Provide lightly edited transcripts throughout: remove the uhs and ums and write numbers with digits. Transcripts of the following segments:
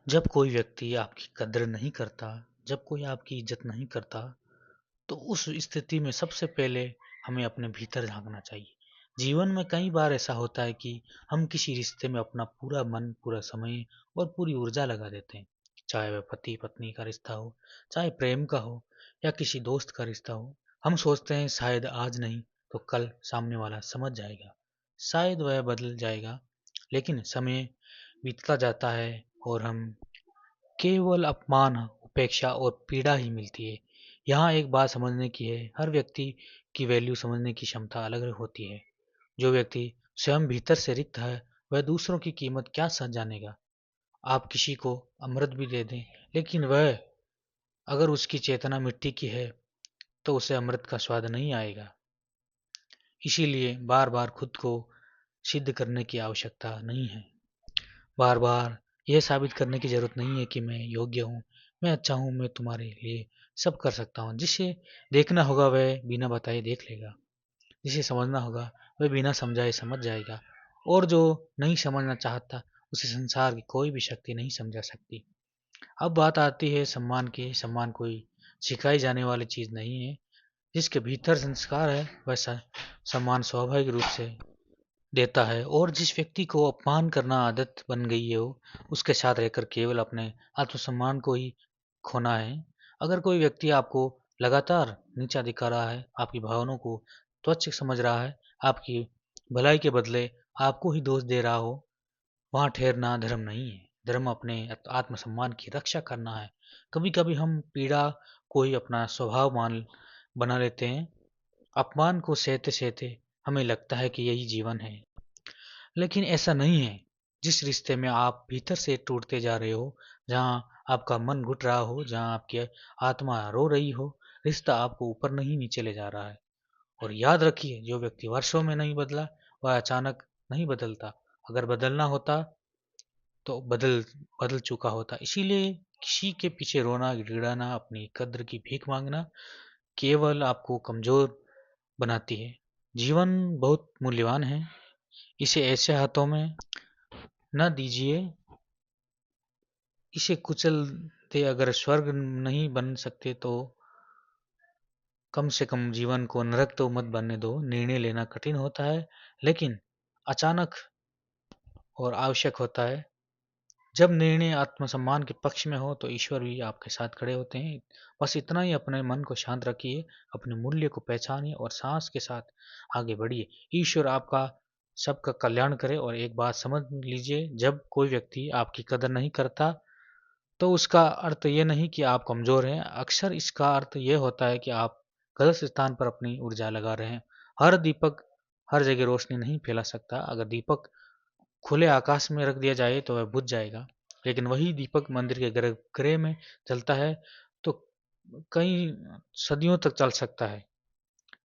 जब कोई व्यक्ति आपकी कद्र नहीं करता, जब कोई आपकी इज़्ज़त नहीं करता, तो उस स्थिति में सबसे पहले हमें अपने भीतर झाँकना चाहिए। जीवन में कई बार ऐसा होता है कि हम किसी रिश्ते में अपना पूरा मन, पूरा समय और पूरी ऊर्जा लगा देते हैं। चाहे वह पति-पत्नी का रिश्ता हो, चाहे प्रेम का हो या किसी दोस्त का रिश्ता हो। हम सोचते हैं शायद आज नहीं तो कल सामने वाला समझ जाएगा, शायद वह बदल जाएगा। लेकिन समय बीतता जाता है और हम केवल अपमान, उपेक्षा और पीड़ा ही मिलती है। यहाँ एक बात समझने की है, हर व्यक्ति की वैल्यू समझने की क्षमता अलग होती है। जो व्यक्ति स्वयं भीतर से रिक्त है, वह दूसरों की कीमत क्या जानेगा। आप किसी को अमृत भी दे दें, लेकिन वह अगर उसकी चेतना मिट्टी की है, तो उसे अमृत का स्वाद नहीं आएगा। इसीलिए बार-बार खुद को सिद्ध करने की आवश्यकता नहीं है। बार-बार यह साबित करने की ज़रूरत नहीं है कि मैं योग्य हूँ, मैं अच्छा हूँ, मैं तुम्हारे लिए सब कर सकता हूँ। जिसे देखना होगा वह बिना बताए देख लेगा, जिसे समझना होगा वह बिना समझाए समझ जाएगा, और जो नहीं समझना चाहता उसे संसार की कोई भी शक्ति नहीं समझा सकती। अब बात आती है सम्मान की। सम्मान कोई सिखाई जाने वाली चीज़ नहीं है। जिसके भीतर संस्कार है वह सम्मान स्वाभाविक रूप से देता है, और जिस व्यक्ति को अपमान करना आदत बन गई है हो, उसके साथ रहकर केवल अपने आत्मसम्मान को ही खोना है। अगर कोई व्यक्ति आपको लगातार नीचा दिखा रहा है, आपकी भावनाओं को तुच्छ समझ रहा है, आपकी भलाई के बदले आपको ही दोष दे रहा हो, वहाँ ठहरना धर्म नहीं है। धर्म अपने आत्मसम्मान की रक्षा करना है। कभी-कभी हम पीड़ा को ही अपना स्वभाव मान बना लेते हैं। अपमान को सहते-सहते हमें लगता है कि यही जीवन है। लेकिन ऐसा नहीं है। जिस रिश्ते में आप भीतर से टूटते जा रहे हो, जहाँ आपका मन घुट रहा हो, जहाँ आपकी आत्मा रो रही हो, रिश्ता आपको ऊपर नहीं नीचे ले जा रहा है। और याद रखिए, जो व्यक्ति वर्षों में नहीं बदला, वह अचानक नहीं बदलता। अगर बदलना होता तो बदल बदल चुका होता। इसीलिए किसी के पीछे रोना, गिड़गिड़ाना, अपनी कद्र की भीख मांगना केवल आपको कमजोर बनाती है। जीवन बहुत मूल्यवान है। इसे ऐसे हाथों में न दीजिए, इसे कुचल दे। अगर स्वर्ग नहीं बन सकते तो कम से कम जीवन को नरक तो मत बनने दो। निर्णय लेना कठिन होता है, लेकिन अचानक और आवश्यक होता है। जब निर्णय आत्मसम्मान के पक्ष में हो तो ईश्वर भी आपके साथ खड़े होते हैं। बस इतना ही, अपने मन को शांत रखिए, अपने मूल्य को पहचानिए और साहस के साथ आगे बढ़िए। ईश्वर आपका सबका कल्याण करे। और एक बात समझ लीजिए, जब कोई व्यक्ति आपकी कदर नहीं करता, तो उसका अर्थ ये नहीं कि आप कमज़ोर हैं। अक्सर इसका अर्थ ये होता है कि आप गलत स्थान पर अपनी ऊर्जा लगा रहे हैं। हर दीपक हर जगह रोशनी नहीं फैला सकता। अगर दीपक खुले आकाश में रख दिया जाए तो वह बुझ जाएगा, लेकिन वही दीपक मंदिर के गर्भगृह में जलता है तो कई सदियों तक चल सकता है।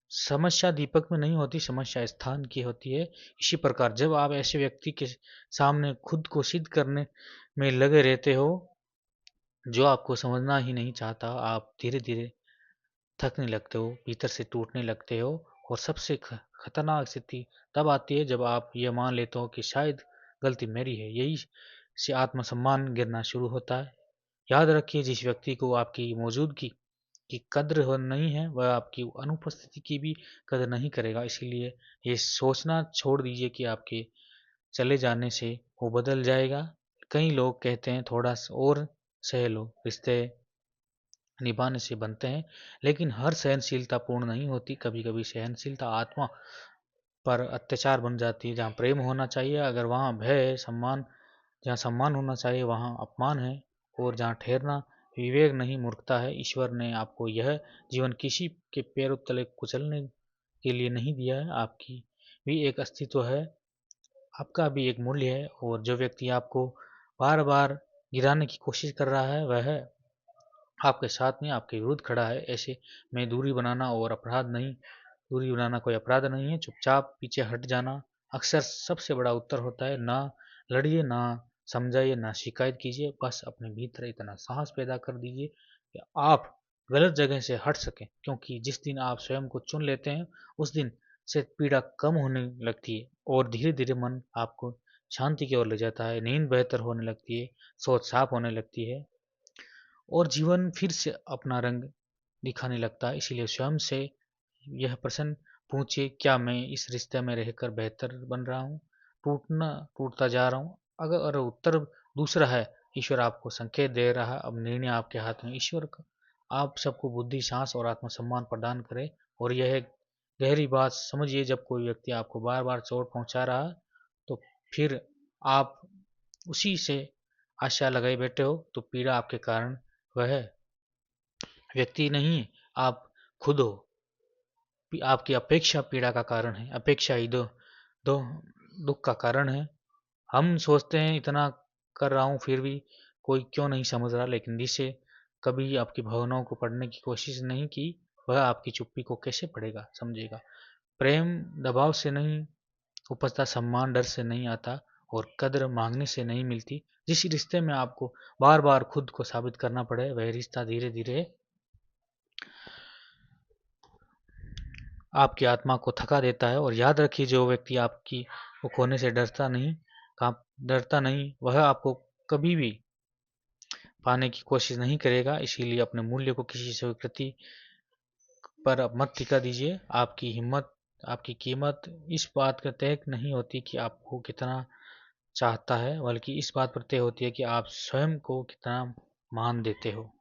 समस्या दीपक में नहीं होती, समस्या स्थान की होती है। इसी प्रकार जब आप ऐसे व्यक्ति के सामने खुद को सिद्ध करने में लगे रहते हो जो आपको समझना ही नहीं चाहता, आप धीरे-धीरे थकने लगते हो, भीतर से टूटने लगते हो। और सबसे खतरनाक स्थिति तब आती है जब आप ये मान लेते हो कि शायद गलती मेरी है। यही से आत्मसम्मान गिरना शुरू होता है। याद रखिए, जिस व्यक्ति को आपकी मौजूदगी की कद्र हो नहीं है, वह आपकी अनुपस्थिति की भी कदर नहीं करेगा। इसीलिए ये सोचना छोड़ दीजिए कि आपके चले जाने से वो बदल जाएगा। कई लोग कहते हैं थोड़ा और सह लो, रिश्ते निभाने से बनते हैं, लेकिन हर सहनशीलता पूर्ण नहीं होती। कभी-कभी सहनशीलता आत्मा पर अत्याचार बन जाती है। जहाँ प्रेम होना चाहिए, अगर वहाँ भय है, जहाँ सम्मान होना चाहिए वहाँ अपमान है, और जहाँ ठहरना विवेक नहीं मूर्खता है। ईश्वर ने आपको यह जीवन किसी के पैरों तले कुचलने के लिए नहीं दिया है। आपकी भी एक अस्तित्व है, आपका भी एक मूल्य है, और जो व्यक्ति आपको बार-बार गिराने की कोशिश कर रहा है, वह आपके साथ नहीं, आपके विरुद्ध खड़ा है। ऐसे में दूरी बनाना कोई अपराध नहीं है। चुपचाप पीछे हट जाना अक्सर सबसे बड़ा उत्तर होता है। ना लड़िए, ना समझाइए, ना शिकायत कीजिए। बस अपने भीतर इतना साहस पैदा कर दीजिए कि आप गलत जगह से हट सकें, क्योंकि जिस दिन आप स्वयं को चुन लेते हैं, उस दिन से पीड़ा कम होने लगती है और धीरे धीरे मन आपको शांति की ओर ले जाता है, नींद बेहतर होने लगती है, सोच साफ होने लगती है और जीवन फिर से अपना रंग दिखाने लगता है। इसीलिए स्वयं से यह प्रश्न पूछिए, क्या मैं इस रिश्ते में रहकर बेहतर बन रहा हूँ, टूटता जा रहा हूँ? अगर उत्तर दूसरा है, ईश्वर आपको संकेत दे रहा है, अब निर्णय आपके हाथ में। ईश्वर आप सबको बुद्धि, सांस और आत्मसम्मान प्रदान करे। और यह गहरी बात समझिए, जब कोई व्यक्ति आपको बार बार चोट पहुंचा रहा है तो फिर आप उसी से आशा लगाए बैठे हो, तो पीड़ा आपके कारण वह व्यक्ति नहीं, आप खुद हो। आपकी अपेक्षा पीड़ा का कारण है, अपेक्षा ही दो दुख का कारण है। हम सोचते हैं इतना कर रहा हूँ फिर भी कोई क्यों नहीं समझ रहा, लेकिन जिसे कभी आपकी भावनाओं को पढ़ने की कोशिश नहीं की, वह आपकी चुप्पी को कैसे पढ़ेगा, समझेगा। प्रेम दबाव से नहीं उपजता, सम्मान डर से नहीं आता और कद्र मांगने से नहीं मिलती। जिस रिश्ते में आपको बार बार खुद को साबित करना पड़े, वह रिश्ता धीरे धीरे आपकी आत्मा को थका देता है। और याद रखिए, जो व्यक्ति आपकी को खोने से डरता नहीं, वह आपको कभी भी पाने की कोशिश नहीं करेगा। इसीलिए अपने मूल्य को किसी स्वीकृति पर मत टिका दीजिए। आपकी हिम्मत, आपकी कीमत इस बात का तय नहीं होती कि आपको कितना चाहता है, बल्कि इस बात पर तय होती है कि आप स्वयं को कितना मान देते हो।